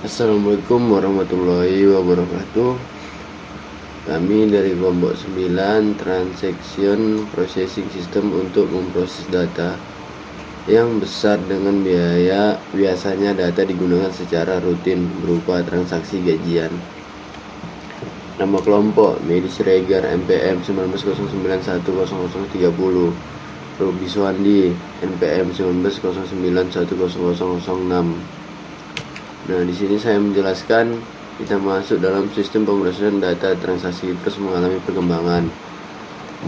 Assalamualaikum warahmatullahi wabarakatuh. Kami dari kelompok 9 Transaction Processing System untuk memproses data yang besar dengan biasanya data digunakan secara rutin berupa transaksi gajian. Nama kelompok Medi Siregar MPM 1909100030, Robi Suwandi NPM 1909100006. Nah, di sini saya menjelaskan kita masuk dalam sistem pemrosesan data transaksi terus mengalami perkembangan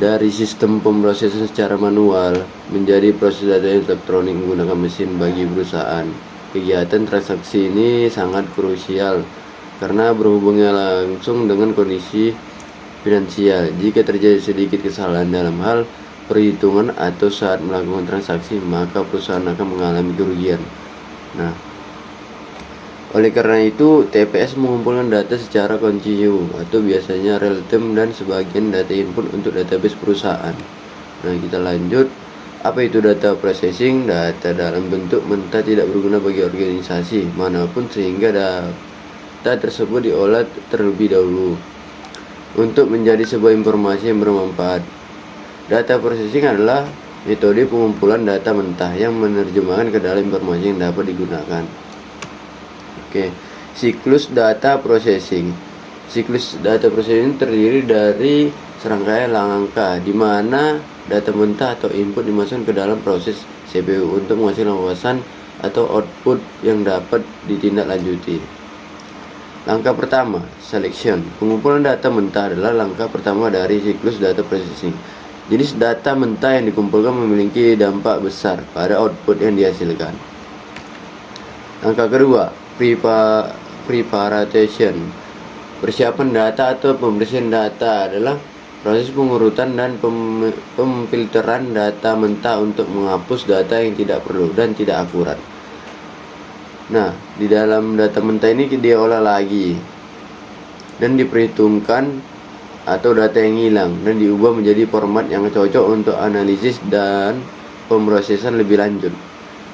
dari sistem pemrosesan secara manual menjadi proses data elektronik menggunakan mesin bagi perusahaan. Kegiatan transaksi ini sangat krusial karena berhubungan langsung dengan kondisi finansial. Jika terjadi sedikit kesalahan dalam hal perhitungan atau saat melakukan transaksi, maka perusahaan akan mengalami kerugian. Nah, oleh karena itu, TPS mengumpulkan data secara kontinu atau biasanya real time dan sebagian data input untuk database perusahaan. Nah, kita lanjut. Apa itu data processing? Data dalam bentuk mentah tidak berguna bagi organisasi manapun sehingga data tersebut diolah terlebih dahulu untuk menjadi sebuah informasi yang bermanfaat. Data processing adalah metode pengumpulan data mentah yang menerjemahkan ke dalam informasi yang dapat digunakan. Siklus data processing. Siklus data processing terdiri dari serangkaian langkah di mana data mentah atau input dimasukkan ke dalam proses CPU untuk menghasilkan wawasan atau output yang dapat ditindaklanjuti. Langkah pertama, selection. Pengumpulan data mentah adalah langkah pertama dari siklus data processing. Jenis data mentah yang dikumpulkan memiliki dampak besar pada output yang dihasilkan. Langkah kedua, preparation. Persiapan data atau pembersihan data adalah proses pengurutan dan pemfilteran data mentah untuk menghapus data yang tidak perlu dan tidak akurat. Nah, di dalam data mentah ini diolah lagi dan diperhitungkan atau data yang hilang dan diubah menjadi format yang cocok untuk analisis dan pemrosesan lebih lanjut.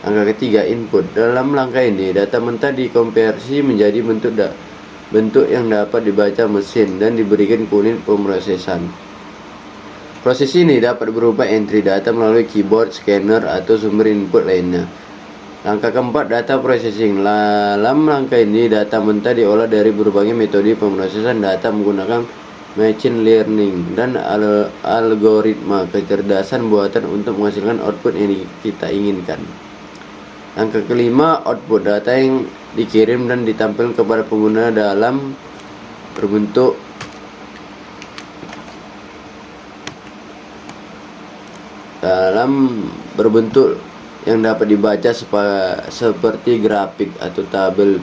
Langkah ketiga, input. Dalam langkah ini, data mentah dikonversi menjadi bentuk yang dapat dibaca mesin dan diberikan ke unit pemrosesan. Proses ini dapat berupa entry data melalui keyboard, scanner, atau sumber input lainnya. Langkah keempat, data processing. Dalam langkah ini, data mentah diolah dari berbagai metode pemrosesan data menggunakan machine learning dan algoritma kecerdasan buatan untuk menghasilkan output yang kita inginkan. Langkah kelima, output. Data yang dikirim dan ditampilkan kepada pengguna dalam berbentuk yang dapat dibaca seperti grafik atau tabel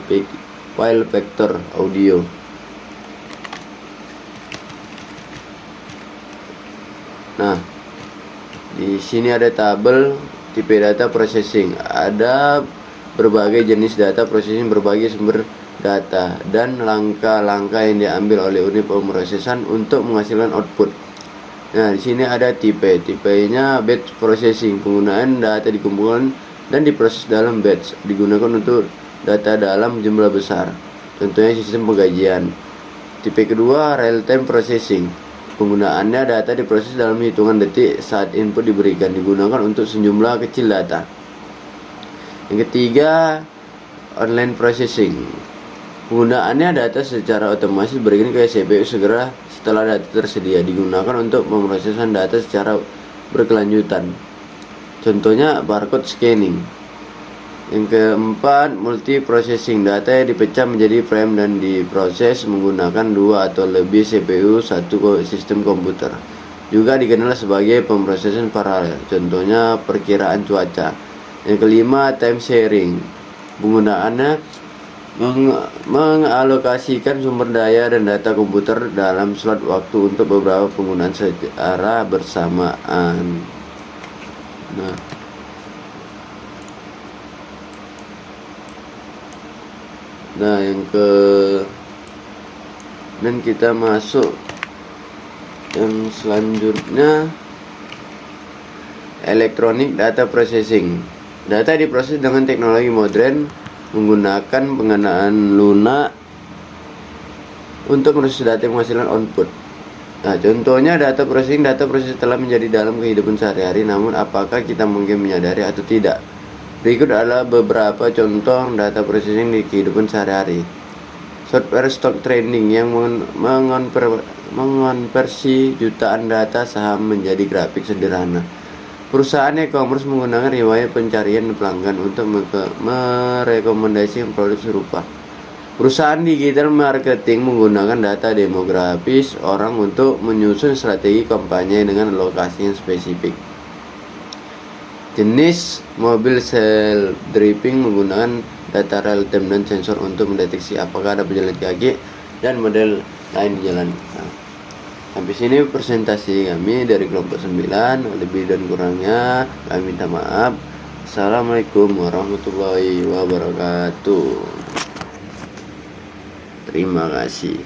file vektor audio. Nah, di sini ada tabel tipe data processing. Ada berbagai jenis data processing, berbagai sumber data, dan langkah-langkah yang diambil oleh unit pemrosesan untuk menghasilkan output. Nah, di sini ada tipenya batch processing. Penggunaan data dikumpulkan dan diproses dalam batch, digunakan untuk data dalam jumlah besar. Contohnya sistem penggajian. Tipe kedua, real time processing. Penggunaannya data diproses dalam hitungan detik saat input diberikan, digunakan untuk sejumlah kecil data. Yang ketiga, online processing. Penggunaannya data secara otomatis diberikan ke CPU segera setelah data tersedia, digunakan untuk pemrosesan data secara berkelanjutan. Contohnya barcode scanning. Yang keempat, multiprocessing. Data yang dipecah menjadi frame dan diproses menggunakan 2 atau lebih CPU satu sistem komputer. Juga dikenal sebagai pemrosesan paralel. Contohnya perkiraan cuaca. Yang kelima, time sharing. Penggunaannya mengalokasikan sumber daya dan data komputer dalam slot waktu untuk beberapa penggunaan secara bersamaan. Nah, dan kita masuk yang selanjutnya, electronic data processing. Data diproses dengan teknologi modern menggunakan pengenaan lunak untuk proses data yang menghasilkan output. Nah, contohnya data processing telah menjadi dalam kehidupan sehari-hari, namun apakah kita mungkin menyadari atau tidak? Berikut adalah beberapa contoh data processing di kehidupan sehari-hari. Software stock trading yang mengonversi jutaan data saham menjadi grafik sederhana. Perusahaan e-commerce menggunakan riwayat pencarian pelanggan untuk merekomendasikan produk serupa. Perusahaan digital marketing menggunakan data demografis orang untuk menyusun strategi kampanye dengan lokasi yang spesifik. Jenis mobil self-driving menggunakan data real-time dan sensor untuk mendeteksi apakah ada pejalan kaki dan model lain di jalan. Nah, sampai sini presentasi kami dari kelompok 9. Lebih dan kurangnya kami minta maaf. Assalamualaikum warahmatullahi wabarakatuh. Terima kasih.